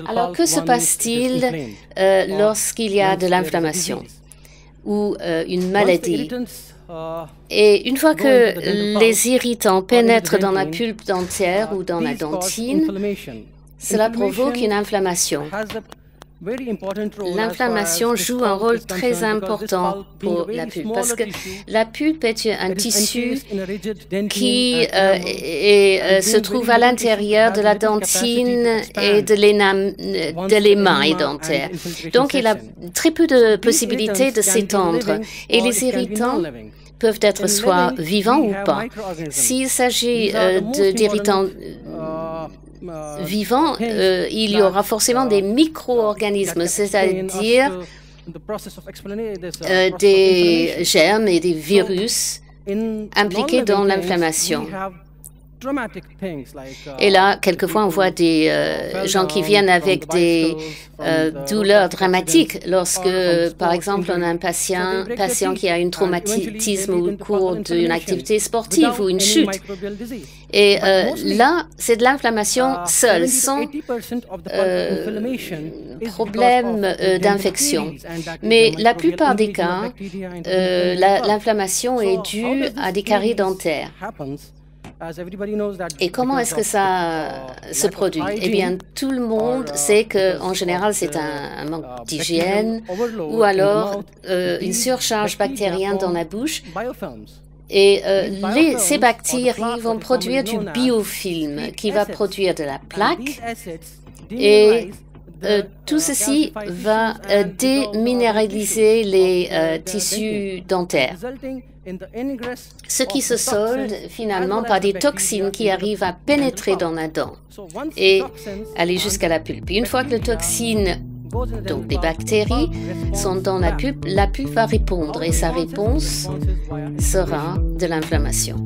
Alors, que se passe-t-il lorsqu'il y a de l'inflammation ou une maladie? Et une fois que les irritants pénètrent dans la pulpe dentaire ou dans la dentine, cela provoque une inflammation. L'inflammation joue un rôle très important pour la pulpe parce que la pulpe est un tissu qui se trouve à l'intérieur de la dentine et de l'émail dentaire. Donc, il a très peu de possibilités de s'étendre. Et les irritants peuvent être soit vivants ou pas. S'il s'agit d'irritants vivants, il y aura forcément des micro-organismes, c'est-à-dire des germes et des virus impliqués dans l'inflammation. Et là, quelquefois, on voit des gens qui viennent avec des douleurs dramatiques lorsque, par exemple, on a un patient qui a un traumatisme au cours d'une activité sportive ou une chute. Et là, c'est de l'inflammation seule, sans problème d'infection. Mais la plupart des cas, l'inflammation est due à des caries dentaires. Et comment est-ce que ça se produit? Eh bien, tout le monde sait qu'en général, c'est un manque d'hygiène ou alors une surcharge bactérienne dans la bouche. Et ces bactéries vont produire du biofilm qui va produire de la plaque et tout ceci va déminéraliser les tissus dentaires, ce qui se solde finalement par des toxines qui arrivent à pénétrer dans la dent et aller jusqu'à la pulpe. Une fois que les toxines, donc les bactéries, sont dans la pulpe va répondre et sa réponse sera de l'inflammation.